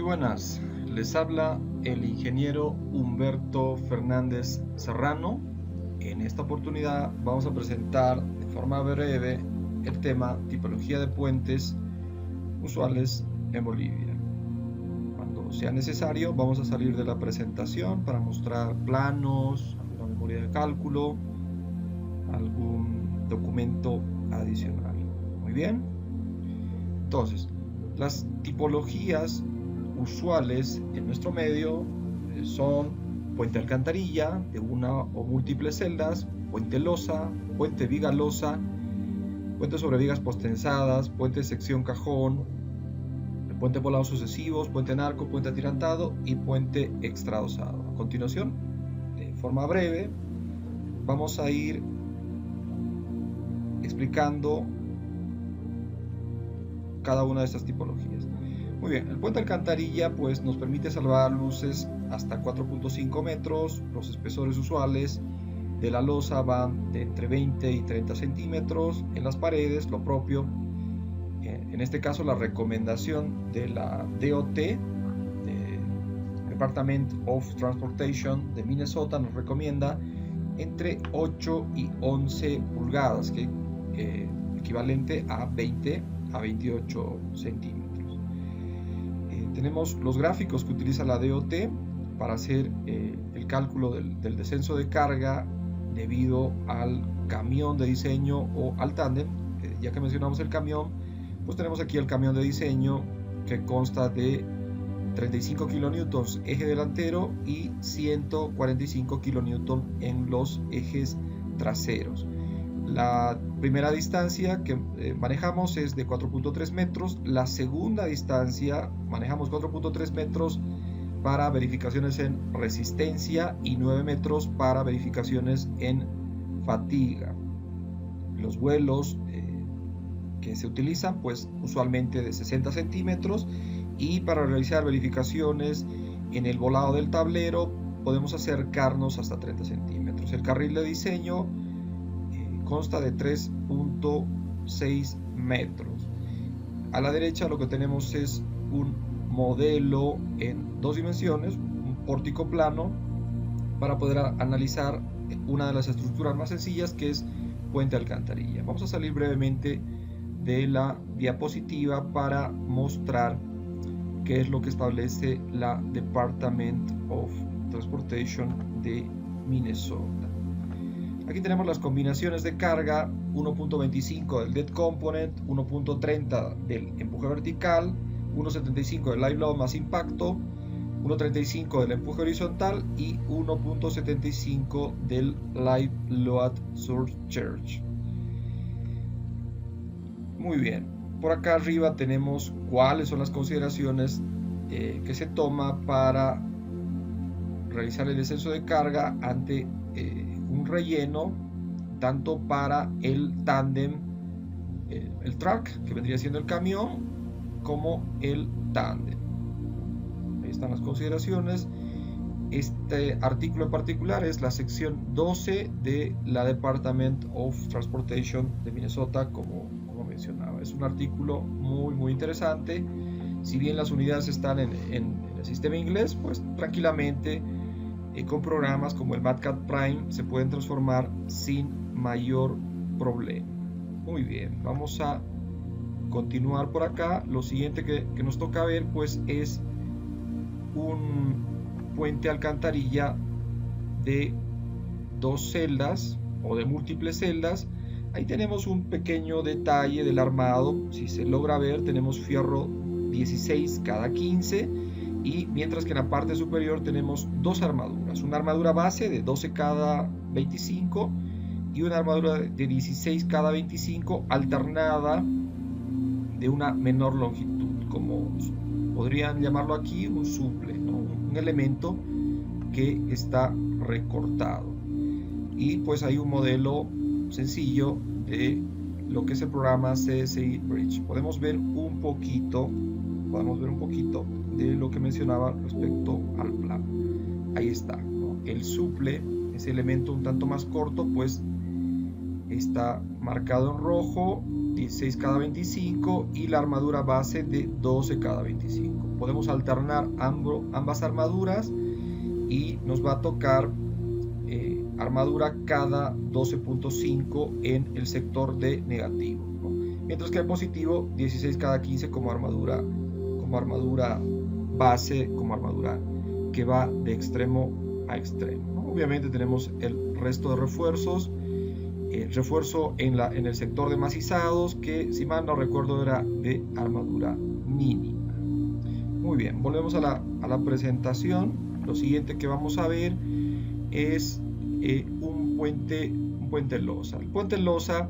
buenas, les habla el ingeniero Humberto Fernández Serrano. En esta oportunidad vamos a presentar de forma breve el tema tipología de puentes usuales en Bolivia. Cuando sea necesario vamos a salir de la presentación para mostrar planos, alguna memoria de cálculo, algún documento adicional. Muy bien, entonces las tipologías usuales en nuestro medio son puente alcantarilla de una o múltiples celdas, puente losa, puente viga losa, puente sobre vigas postensadas, puente sección cajón, puente volado sucesivos, puente en arco, puente atirantado y puente extradosado. A continuación, de forma breve, vamos a ir explicando cada una de estas tipologías. Muy bien, el puente alcantarilla pues nos permite salvar luces hasta 4.5 metros, los espesores usuales de la losa van de entre 20 y 30 centímetros, en las paredes lo propio, en este caso la recomendación de la DOT, de Department of Transportation de Minnesota, nos recomienda entre 8 y 11 pulgadas, que equivalente a 20 a 28 centímetros. Tenemos los gráficos que utiliza la DOT para hacer el cálculo del descenso de carga debido al camión de diseño o al tándem. Ya que mencionamos el camión, pues tenemos aquí el camión de diseño que consta de 35 kilonewtons eje delantero y 145 kilonewtons en los ejes traseros. La primera distancia que manejamos es de 4.3 metros, la segunda distancia manejamos 4.3 metros para verificaciones en resistencia y 9 metros para verificaciones en fatiga. Los vuelos que se utilizan pues usualmente de 60 centímetros y para realizar verificaciones en el volado del tablero podemos acercarnos hasta 30 centímetros. El carril de diseño consta de 3.6 metros. A la derecha lo que tenemos es un modelo en dos dimensiones, un pórtico plano, para poder analizar una de las estructuras más sencillas, que es puente alcantarilla. Vamos a salir brevemente de la diapositiva para mostrar qué es lo que establece la Department of Transportation de Minnesota. Aquí tenemos las combinaciones de carga: 1.25 del dead component, 1.30 del empuje vertical, 1.75 del live load más impacto, 1.35 del empuje horizontal y 1.75 del live load surcharge. Muy bien, por acá arriba tenemos cuáles son las consideraciones que se toma para realizar el descenso de carga ante un relleno, tanto para el tándem, el truck, que vendría siendo el camión, como el tándem. Ahí están las consideraciones. Este artículo en particular es la sección 12 de la Department of Transportation de Minnesota, como mencionaba. Es un artículo muy interesante. Si bien las unidades están en el sistema inglés, pues tranquilamente con programas como el MATCAD Prime se pueden transformar sin mayor problema. Muy bien, vamos a continuar por acá. Lo siguiente que nos toca ver pues es un puente alcantarilla de dos celdas o de múltiples celdas. Ahí tenemos un pequeño detalle del armado. Si se logra ver, tenemos fierro 16 cada 15, y mientras que en la parte superior tenemos dos armaduras, una armadura base de 12 cada 25 y una armadura de 16 cada 25 alternada de una menor longitud, como podrían llamarlo aquí un suple, ¿no? Un elemento que está recortado. Y pues hay un modelo sencillo de lo que es el programa CSI Bridge. Podemos ver un poquito de lo que mencionaba respecto al plano. Ahí está, ¿no? El suple, ese elemento un tanto más corto, pues está marcado en rojo, 16 cada 25, y la armadura base de 12 cada 25. Podemos alternar ambas armaduras y nos va a tocar armadura cada 12.5 en el sector de negativo, ¿no? Mientras que el positivo 16 cada 15 como armadura base, como armadura que va de extremo a extremo, ¿no? Obviamente tenemos el resto de refuerzos. Refuerzo en el sector de macizados, que si mal no recuerdo era de armadura mínima. Muy bien, volvemos a la presentación. Lo siguiente que vamos a ver es un puente losa. El puente losa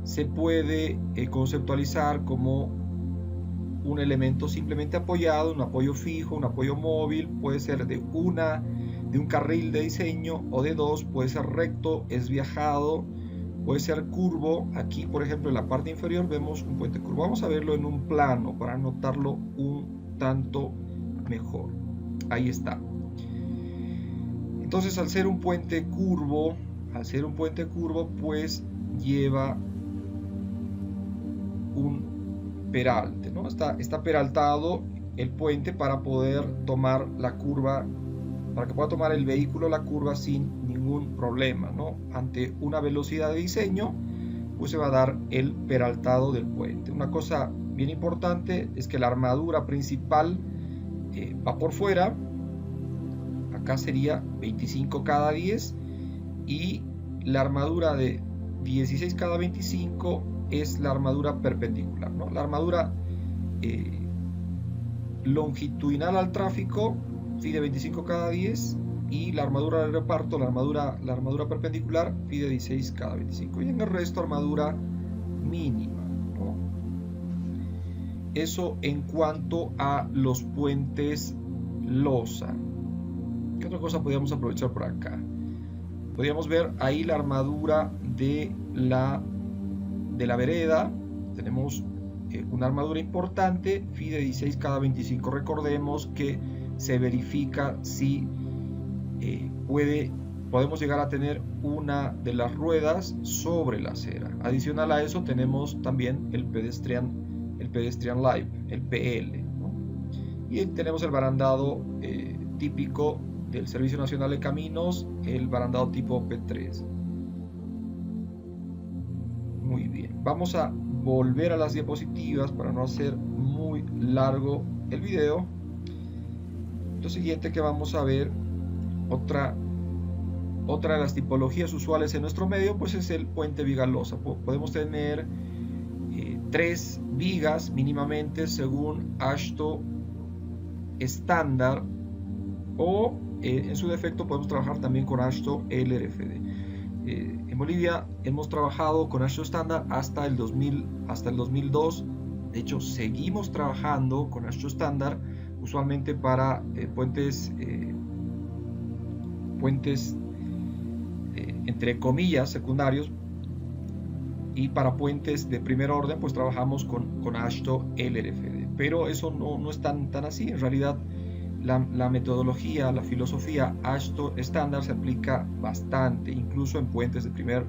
se puede conceptualizar como un elemento simplemente apoyado, un apoyo fijo, un apoyo móvil. Puede ser de un carril de diseño o de dos, puede ser recto, esviajado, puede ser curvo. Aquí, por ejemplo, en la parte inferior vemos un puente curvo. Vamos a verlo en un plano para notarlo un tanto mejor. Ahí está. Entonces, al ser un puente curvo, pues lleva un peralte, ¿no? Está peraltado el puente para poder tomar la curva, para que pueda tomar el vehículo la curva sin ningún problema, ¿no? Ante una velocidad de diseño, pues se va a dar el peraltado del puente. Una cosa bien importante es que la armadura principal va por fuera. Acá sería 25 cada 10, y la armadura de 16 cada 25 es la armadura perpendicular, ¿no? La armadura longitudinal al tráfico FIDE 25 cada 10, y la armadura de reparto, la armadura perpendicular FIDE 16 cada 25, y en el resto armadura mínima, ¿no? Eso en cuanto a los puentes losa. ¿Qué otra cosa podríamos aprovechar por acá? Podríamos ver ahí la armadura de la vereda. Tenemos una armadura importante, FIDE 16 cada 25. Recordemos que se verifica si podemos llegar a tener una de las ruedas sobre la acera. Adicional a eso tenemos también el pedestrian live, el PL, ¿no? Y tenemos el barandado típico del Servicio Nacional de Caminos, el barandado tipo P3. Muy bien, vamos a volver a las diapositivas para no hacer muy largo el video. Lo siguiente que vamos a ver, otra de las tipologías usuales en nuestro medio, pues es el puente viga losa. Podemos tener 3 vigas mínimamente según AASHTO estándar, o en su defecto podemos trabajar también con AASHTO LRFD. En Bolivia hemos trabajado con AASHTO estándar hasta el 2002. De hecho, seguimos trabajando con AASHTO estándar, usualmente para puentes entre comillas secundarios, y para puentes de primer orden pues trabajamos con AASHTO LRFD. Pero eso no es tan así. En realidad la metodología, la filosofía AASHTO estándar se aplica bastante, incluso en puentes de primer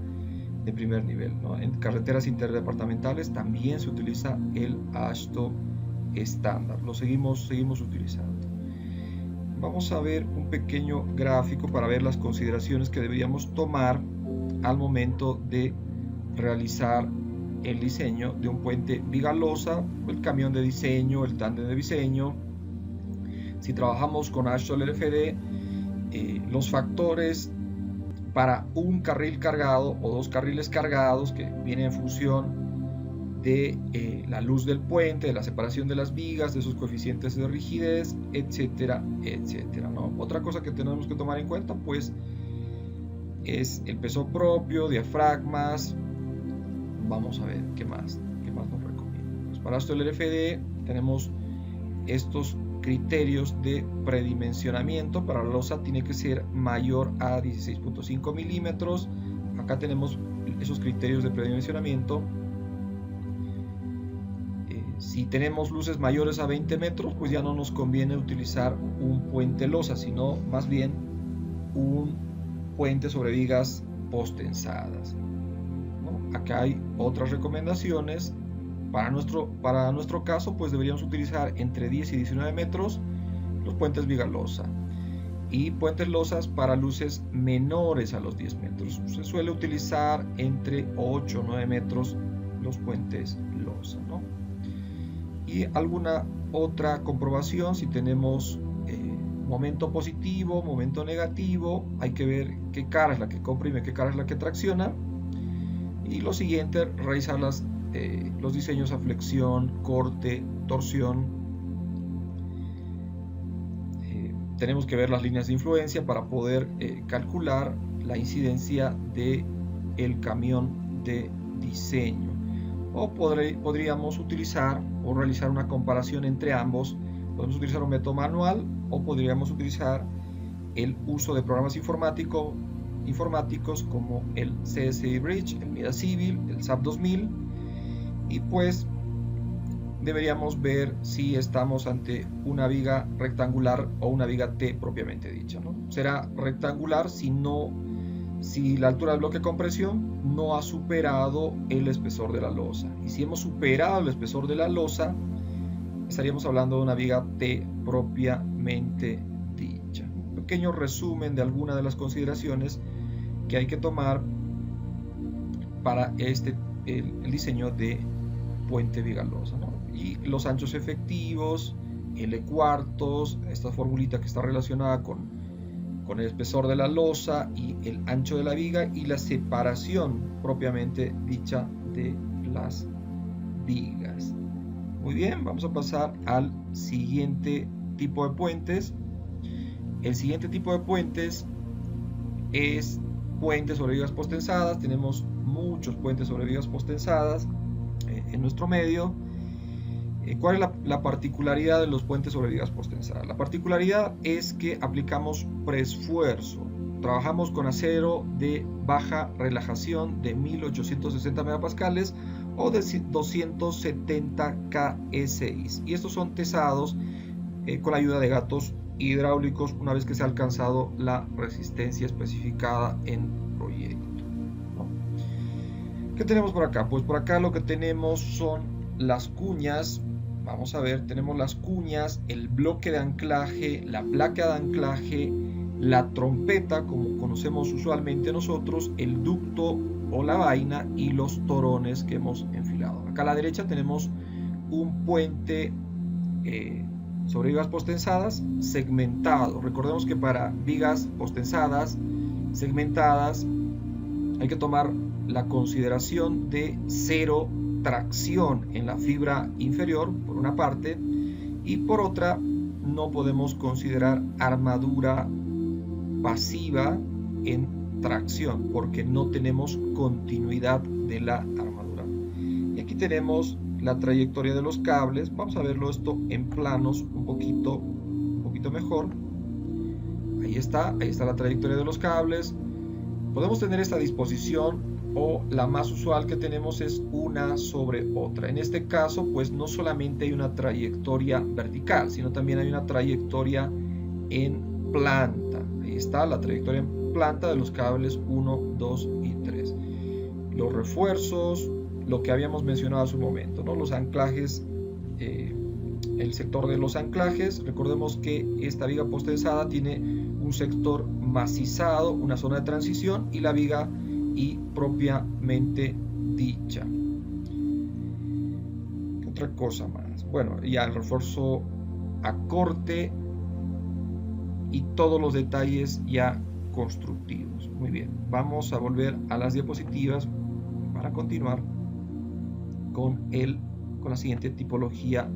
nivel, ¿no? En carreteras interdepartamentales también se utiliza el AASHTO estándar. Lo seguimos utilizando. Vamos a ver un pequeño gráfico para ver las consideraciones que deberíamos tomar al momento de realizar el diseño de un puente viga losa, el camión de diseño, el tándem de diseño. Si trabajamos con AASHTO LRFD, los factores para un carril cargado o 2 carriles cargados, que vienen en función de la luz del puente, de la separación de las vigas, de sus coeficientes de rigidez, etcétera, etcétera, ¿no? Otra cosa que tenemos que tomar en cuenta pues es el peso propio, diafragmas. Vamos a ver qué más nos recomienda. Pues para AASHTO LRFD tenemos estos criterios de predimensionamiento. Para la losa tiene que ser mayor a 16.5 milímetros. Acá tenemos esos criterios de predimensionamiento. Si tenemos luces mayores a 20 metros, pues ya no nos conviene utilizar un puente losa, sino más bien un puente sobre vigas postensadas, ¿no? Acá hay otras recomendaciones. Para nuestro caso, pues deberíamos utilizar entre 10 y 19 metros los puentes viga losa, y puentes losas para luces menores a los 10 metros. Se suele utilizar entre 8 o 9 metros los puentes losa, ¿no? Y alguna otra comprobación, si tenemos momento positivo, momento negativo, hay que ver qué cara es la que comprime, qué cara es la que tracciona. Y lo siguiente, realizar los diseños a flexión, corte, torsión. Tenemos que ver las líneas de influencia para poder calcular la incidencia del camión de diseño. O podríamos utilizar o realizar una comparación entre ambos. Podemos utilizar un método manual o podríamos utilizar el uso de programas informáticos como el CSI Bridge, el Mida Civil, el SAP 2000, y pues deberíamos ver si estamos ante una viga rectangular o una viga T propiamente dicha, ¿no? Será rectangular si la altura del bloque de compresión no ha superado el espesor de la losa, y si hemos superado el espesor de la losa estaríamos hablando de una viga T propiamente dicha. Un pequeño resumen de algunas de las consideraciones que hay que tomar para el diseño de puente viga losa, ¿no? Y los anchos efectivos, L cuartos, esta formulita que está relacionada con el espesor de la losa y el ancho de la viga, y la separación propiamente dicha de las vigas. Muy bien, vamos a pasar al siguiente tipo de puentes. El siguiente tipo de puentes es puentes sobre vigas postensadas. Tenemos muchos puentes sobre vigas postensadas en nuestro medio. ¿Cuál es la particularidad de los puentes sobre vigas postensadas? La particularidad es que aplicamos preesfuerzo. Trabajamos con acero de baja relajación de 1860 megapascales o de 270 KSI, y estos son tesados con la ayuda de gatos hidráulicos una vez que se ha alcanzado la resistencia especificada en proyecto, ¿no? ¿Qué tenemos por acá? Pues por acá lo que tenemos son las cuñas. Vamos a ver, tenemos las cuñas, el bloque de anclaje, la placa de anclaje, la trompeta, como conocemos usualmente nosotros, el ducto o la vaina, y los torones que hemos enfilado. Acá a la derecha tenemos un puente sobre vigas postensadas segmentado. Recordemos que para vigas postensadas segmentadas hay que tomar la consideración de cero tracción en la fibra inferior por una parte, y por otra no podemos considerar armadura pasiva en tracción porque no tenemos continuidad de la armadura. Y aquí tenemos la trayectoria de los cables. Vamos a verlo esto en planos un poquito mejor. Ahí está la trayectoria de los cables. Podemos tener esta disposición, o la más usual que tenemos es una sobre otra. En este caso pues no solamente hay una trayectoria vertical, sino también hay una trayectoria en planta. Ahí está la trayectoria en planta de los cables 1, 2 y 3. Los refuerzos, lo que habíamos mencionado hace un momento, ¿no? Los anclajes, el sector de los anclajes. Recordemos que esta viga postensada tiene un sector macizado, una zona de transición, y la viga y propiamente dicha. ¿Qué otra cosa más? Bueno, ya el refuerzo a corte y todos los detalles ya constructivos. Muy bien, vamos a volver a las diapositivas para continuar con la siguiente tipología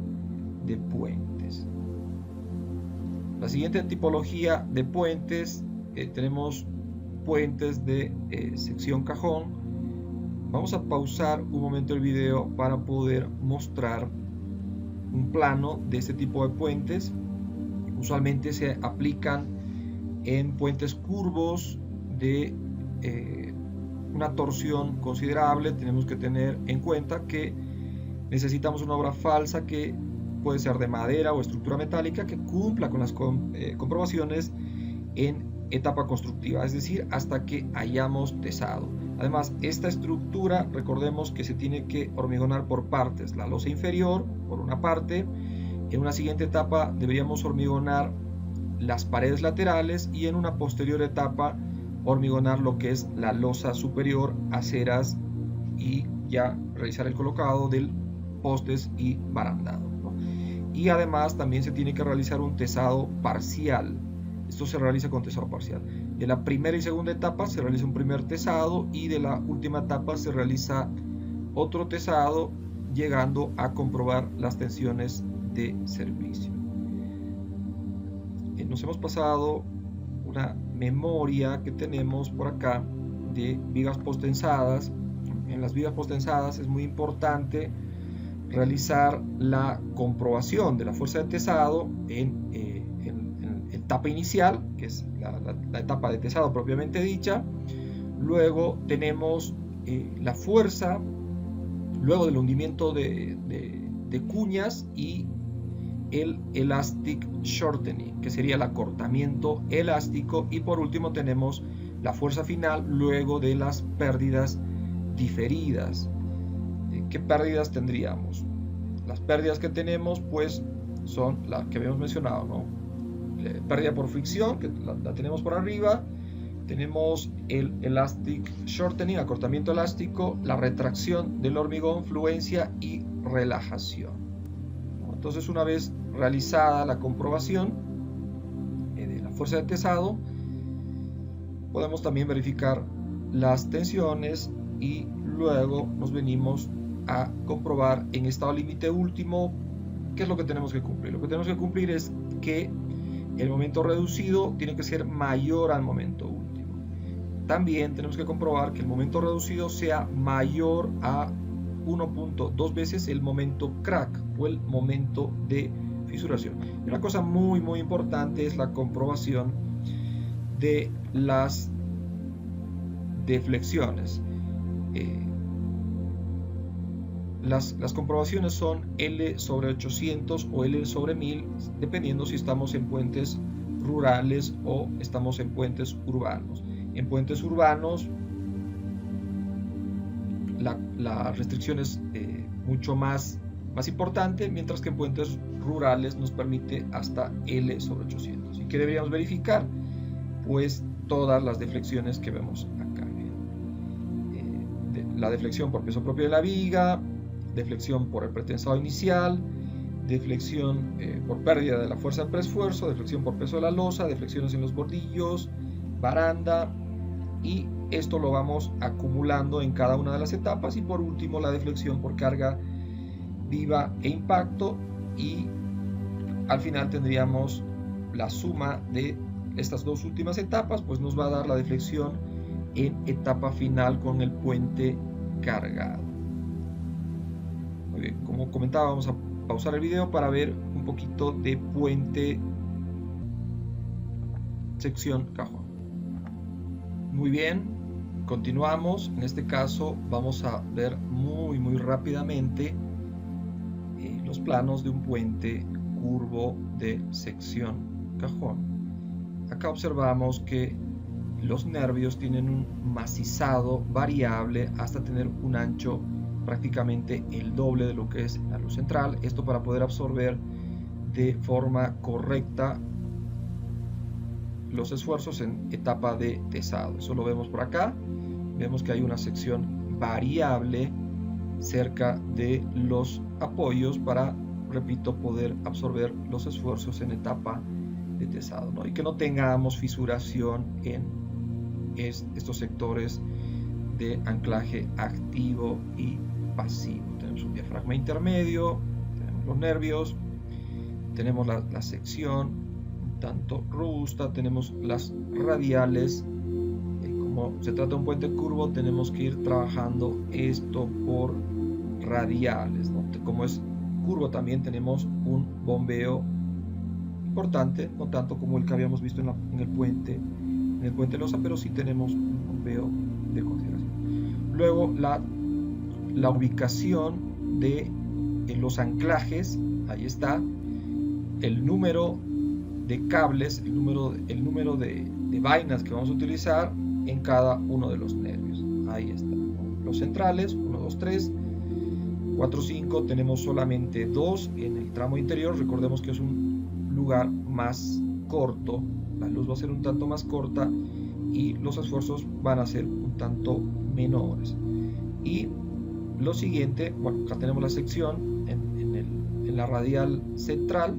de puentes. La siguiente tipología de puentes, tenemos puentes de sección cajón. Vamos a pausar un momento el video para poder mostrar un plano de este tipo de puentes. Usualmente se aplican en puentes curvos de una torsión considerable. Tenemos que tener en cuenta que necesitamos una obra falsa que puede ser de madera o estructura metálica que cumpla con las comprobaciones en etapa constructiva, es decir, hasta que hayamos tesado. Además, esta estructura, recordemos que se tiene que hormigonar por partes. La losa inferior, por una parte. En una siguiente etapa deberíamos hormigonar las paredes laterales y en una posterior etapa hormigonar lo que es la losa superior, aceras y ya realizar el colocado de postes y barandado, ¿no? Y además también se tiene que realizar un tesado parcial. Esto se realiza con tesado parcial. De la primera y segunda etapa se realiza un primer tesado y de la última etapa se realiza otro tesado, llegando a comprobar las tensiones de servicio. Nos hemos pasado una memoria que tenemos por acá de vigas postensadas. En las vigas postensadas es muy importante realizar la comprobación de la fuerza de tesado en etapa inicial, que es la etapa de tesado propiamente dicha. Luego tenemos la fuerza, luego del hundimiento de cuñas y el elastic shortening, que sería el acortamiento elástico, y por último tenemos la fuerza final luego de las pérdidas diferidas. ¿Qué pérdidas tendríamos? Las pérdidas que tenemos pues son las que habíamos mencionado, ¿no? Pérdida por fricción, que la tenemos por arriba. Tenemos el elastic shortening, acortamiento elástico, la retracción del hormigón, fluencia y relajación. Entonces, una vez realizada la comprobación de la fuerza de tesado, podemos también verificar las tensiones y luego nos venimos a comprobar en estado límite último qué es lo que tenemos que cumplir. Lo que tenemos que cumplir es que el momento reducido tiene que ser mayor al momento último. También tenemos que comprobar que el momento reducido sea mayor a 1.2 veces el momento crack o el momento de fisuración. Y una cosa muy importante es la comprobación de las deflexiones. Las comprobaciones son L sobre 800 o L sobre 1000, dependiendo si estamos en puentes rurales o estamos en puentes urbanos. En puentes urbanos la restricción es mucho más importante, mientras que en puentes rurales nos permite hasta L sobre 800. ¿Y qué deberíamos verificar? Pues todas las deflexiones que vemos acá. La deflexión por peso propio de la viga, deflexión por el pretensado inicial, deflexión por pérdida de la fuerza del preesfuerzo, deflexión por peso de la losa, deflexiones en los bordillos, baranda, y esto lo vamos acumulando en cada una de las etapas. Y por último, la deflexión por carga viva e impacto, y al final tendríamos la suma de estas dos últimas etapas, pues nos va a dar la deflexión en etapa final con el puente cargado. Muy bien, como comentaba, vamos a pausar el video para ver un poquito de puente sección cajón. Muy bien, continuamos. En este caso vamos a ver muy rápidamente los planos de un puente curvo de sección cajón. Acá observamos que los nervios tienen un macizado variable hasta tener un ancho prácticamente el doble de lo que es la luz central. Esto para poder absorber de forma correcta los esfuerzos en etapa de tesado. Eso lo vemos por acá. Vemos que hay una sección variable cerca de los apoyos para, repito, poder absorber los esfuerzos en etapa de tesado, ¿no? Y que no tengamos fisuración en estos sectores de anclaje activo y pasivo. Tenemos un diafragma intermedio, tenemos los nervios, tenemos la sección un tanto robusta, tenemos las radiales. Como se trata de un puente curvo, tenemos que ir trabajando esto por radiales, ¿no? Como es curvo, también tenemos un bombeo importante, no tanto como el que habíamos visto en el puente losa, pero sí tenemos un bombeo de consideración. Luego la ubicación de los anclajes, ahí está, el número de cables, el número vainas que vamos a utilizar en cada uno de los nervios. Ahí está, ¿no? Los centrales, 1, 2, 3, 4, 5, tenemos solamente 2 en el tramo interior. Recordemos que es un lugar más corto, la luz va a ser un tanto más corta y los esfuerzos van a ser un tanto menores. Y lo siguiente, bueno, acá tenemos la sección en la radial central,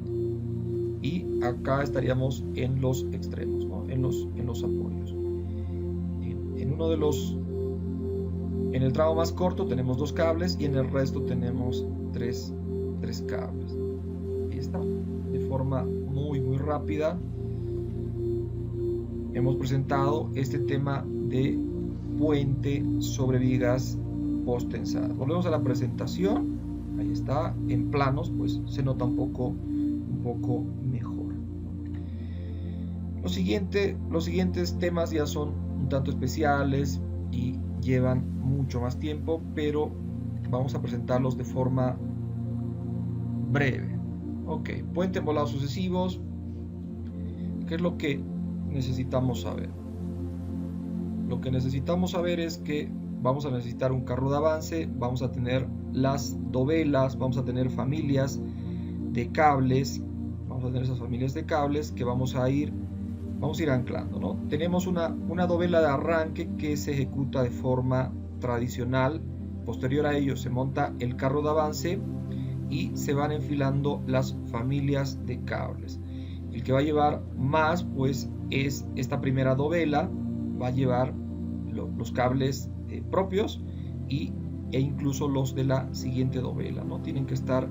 y acá estaríamos en los extremos, ¿no? en los apoyos. En el tramo más corto tenemos 2 cables y en el resto tenemos 3 cables. Ahí está, de forma muy rápida hemos presentado este tema de puente sobre vigas post-tensadas. Volvemos a la presentación. Ahí está, en planos pues se nota un poco mejor. Los siguientes temas ya son un tanto especiales y llevan mucho más tiempo, pero vamos a presentarlos de forma breve. Ok, puente embolados sucesivos. ¿Qué es lo que necesitamos saber? Lo que necesitamos saber es que vamos a necesitar un carro de avance, vamos a tener las dovelas, vamos a tener familias de cables, vamos a tener esas familias de cables que vamos a ir anclando, ¿no? Tenemos una dovela de arranque que se ejecuta de forma tradicional. Posterior a ello se monta el carro de avance y se van enfilando las familias de cables. El que va a llevar más pues es esta primera dovela, va a llevar los cables propios e incluso los de la siguiente dovela, ¿no? Tiene que estar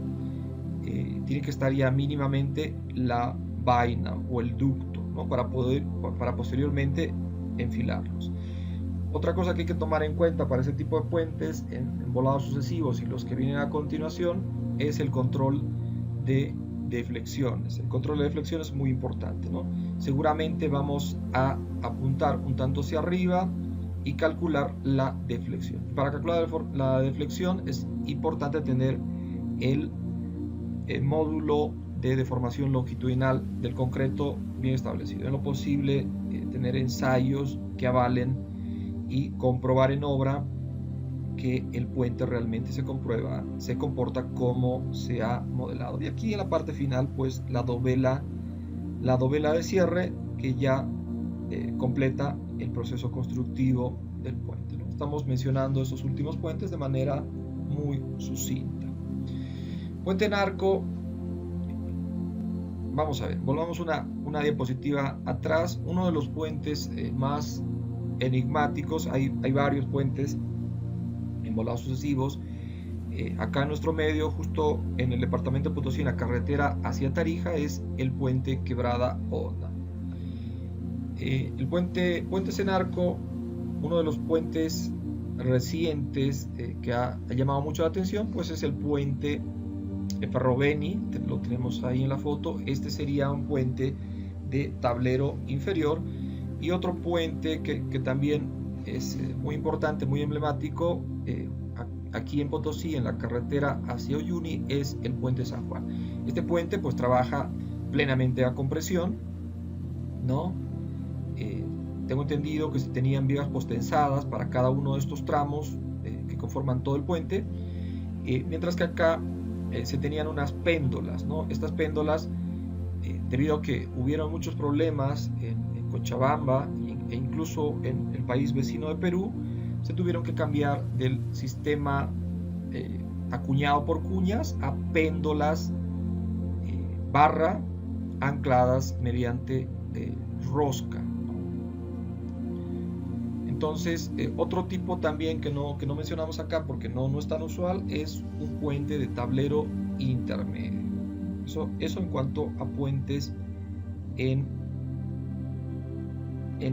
ya mínimamente la vaina o el ducto, ¿no? para posteriormente enfilarlos. Otra cosa que hay que tomar en cuenta para ese tipo de puentes en embolados sucesivos y los que vienen a continuación es el control de deflexiones. El control de deflexión es muy importante, ¿no? Seguramente vamos a apuntar un tanto hacia arriba y calcular la deflexión. Para calcular la deflexión es importante tener el módulo de deformación longitudinal del concreto bien establecido. En lo posible tener ensayos que avalen y comprobar en obra que el puente realmente se comporta como se ha modelado. Y aquí en la parte final pues la dovela de cierre que ya completa el proceso constructivo del puente, ¿no? Estamos mencionando esos últimos puentes de manera muy sucinta. Puente en arco. Vamos a ver, volvamos una diapositiva atrás. Uno de los puentes más enigmáticos, hay varios puentes embolados sucesivos. Acá en nuestro medio, justo en el departamento de Potosí, en la carretera hacia Tarija, es el puente Quebrada Honda. El puentes en arco, uno de los puentes recientes que ha llamado mucho la atención, pues es el puente Ferroveni, lo tenemos ahí en la foto. Este sería un puente de tablero inferior. Y otro puente que también es muy importante, muy emblemático, aquí en Potosí, en la carretera hacia Uyuni, es el puente San Juan. Este puente pues trabaja plenamente a compresión, ¿no? Tengo entendido que se tenían vigas postensadas para cada uno de estos tramos que conforman todo el puente, mientras que acá se tenían unas péndolas, ¿no? Estas péndolas, debido a que hubieron muchos problemas en Cochabamba e incluso en el país vecino de Perú, se tuvieron que cambiar del sistema acuñado por cuñas a péndolas barra ancladas mediante rosca. Entonces, otro tipo también que no mencionamos acá porque no es tan usual es un puente de tablero intermedio. Eso en cuanto a puentes en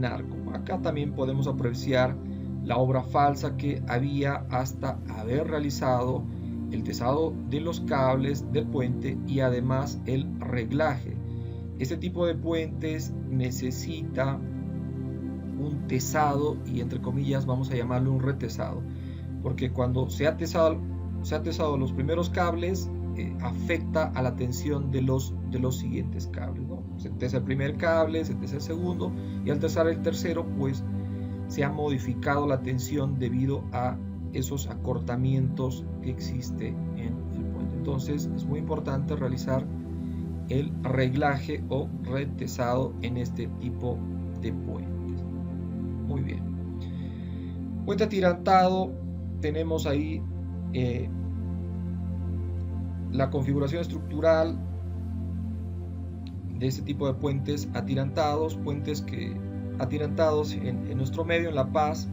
arco. Acá también podemos apreciar la obra falsa que había hasta haber realizado el tesado de los cables del puente y además el reglaje. Este tipo de puentes necesita un tesado y entre comillas vamos a llamarlo un retesado, porque cuando se ha tesado los primeros cables afecta a la tensión de los siguientes cables, ¿no? se tesa el primer cable, se tesa el segundo, y al tesar el tercero, pues se ha modificado la tensión debido a esos acortamientos que existe en el puente. Entonces es muy importante realizar el reglaje o retesado en este tipo de puentes. Muy bien. Puente atirantado, tenemos ahí la configuración estructural de este tipo de puentes atirantados, atirantados en nuestro medio, en La Paz,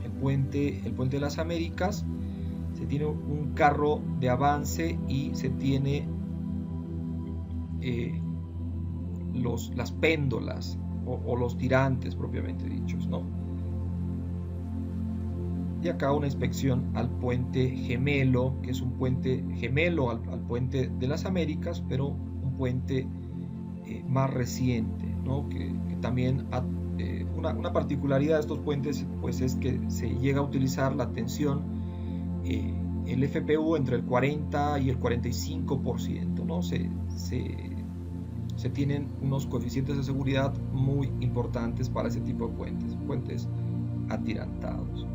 el puente de las Américas. Se tiene un carro de avance y se tiene las péndolas o los tirantes propiamente dichos, ¿no? Y acá una inspección al puente gemelo, que es un puente gemelo al puente de las Américas, pero un puente más reciente, ¿no? que también una particularidad de estos puentes pues es que se llega a utilizar la tensión, el FPU entre el 40 y el 45%, ¿no? Se tienen unos coeficientes de seguridad muy importantes para ese tipo de puentes atirantados.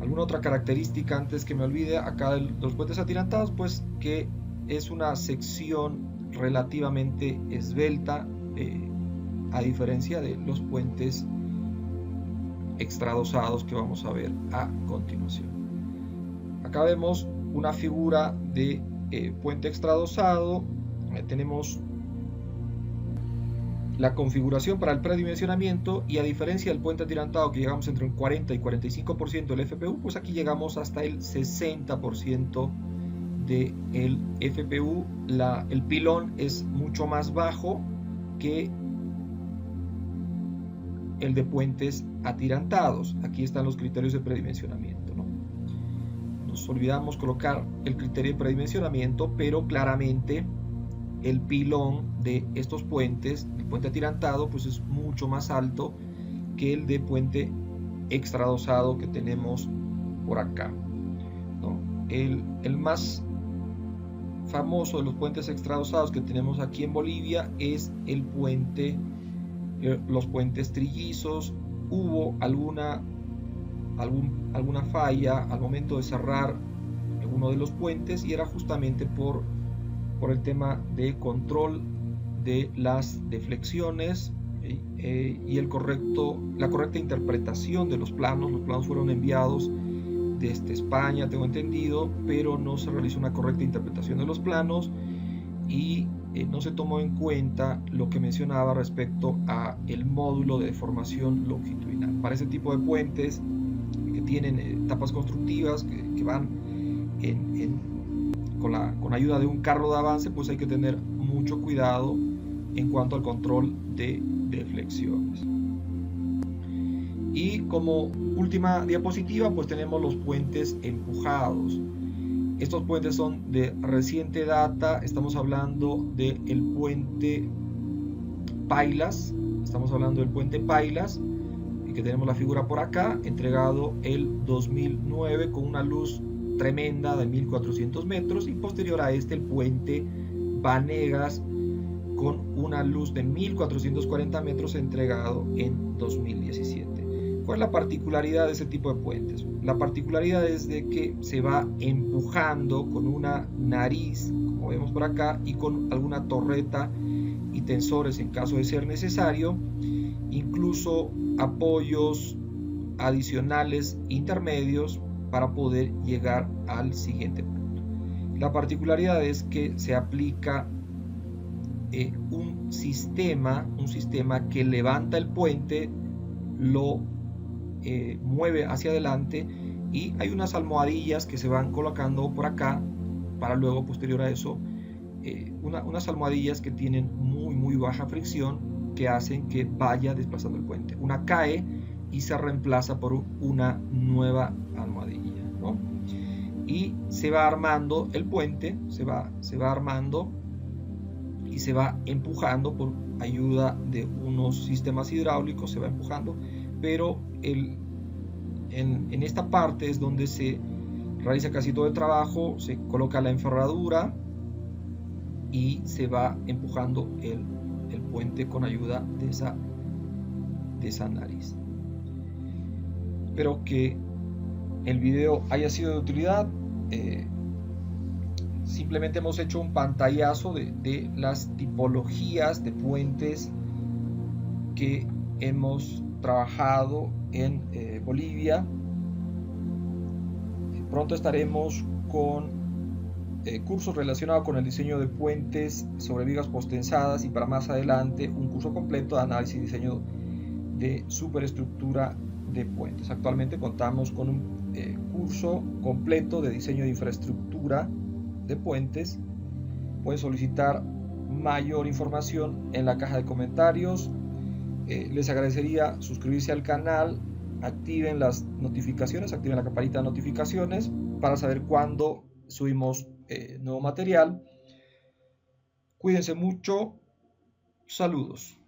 ¿Alguna otra característica antes que me olvide acá de los puentes atirantados? Pues que es una sección relativamente esbelta, a diferencia de los puentes extradosados que vamos a ver a continuación. Acá vemos una figura de puente extradosado. Tenemos la configuración para el predimensionamiento, y a diferencia del puente atirantado que llegamos entre un 40 y 45% del FPU, pues aquí llegamos hasta el 60% del FPU. El pilón es mucho más bajo que el de puentes atirantados. Aquí están los criterios de predimensionamiento, ¿no? Nos olvidamos colocar el criterio de predimensionamiento, pero claramente el pilón de estos puentes, el puente atirantado, pues es mucho más alto que el de puente extradosado que tenemos por acá, ¿no? El más famoso de los puentes extradosados que tenemos aquí en Bolivia es los puentes trillizos. Hubo alguna falla al momento de cerrar alguno de los puentes, y era justamente por el tema de control de las deflexiones y la correcta interpretación de los planos. Los planos fueron enviados desde España, tengo entendido, pero no se realizó una correcta interpretación de los planos y no se tomó en cuenta lo que mencionaba respecto a el módulo de deformación longitudinal. Para ese tipo de puentes que tienen etapas constructivas que van con ayuda de un carro de avance, pues hay que tener mucho cuidado en cuanto al control de deflexiones. Y como última diapositiva, pues tenemos los puentes empujados. Estos puentes son de reciente data. Estamos hablando del puente Pailas. Que tenemos la figura por acá, entregado el 2009 con una luz tremenda de 1400 metros, y posterior a este el puente Vanegas con una luz de 1440 metros, entregado en 2017. ¿Cuál es la particularidad de ese tipo de puentes? La particularidad es de que se va empujando con una nariz, como vemos por acá, y con alguna torreta y tensores en caso de ser necesario, incluso apoyos adicionales intermedios para poder llegar al siguiente punto. La particularidad es que se aplica un sistema que levanta el puente, lo mueve hacia adelante, y hay unas almohadillas que se van colocando por acá para luego, posterior a eso, unas almohadillas que tienen muy baja fricción, que hacen que vaya desplazando el puente. Una cae y se reemplaza por una nueva almohadilla, ¿no? Y se va armando el puente, se va armando y se va empujando por ayuda de unos sistemas hidráulicos, se va empujando, pero en esta parte es donde se realiza casi todo el trabajo. Se coloca la enferradura y se va empujando el puente con ayuda de esa nariz. Espero que el video haya sido de utilidad. Simplemente hemos hecho un pantallazo de las tipologías de puentes que hemos trabajado en Bolivia. Pronto estaremos con cursos relacionados con el diseño de puentes sobre vigas postensadas, y para más adelante un curso completo de análisis y diseño de superestructura de puentes. Actualmente contamos con un curso completo de diseño de infraestructura de puentes. Pueden solicitar mayor información en la caja de comentarios. Les agradecería suscribirse al canal, activen las notificaciones, activen la campanita de notificaciones para saber cuándo subimos nuevo material. Cuídense mucho. Saludos.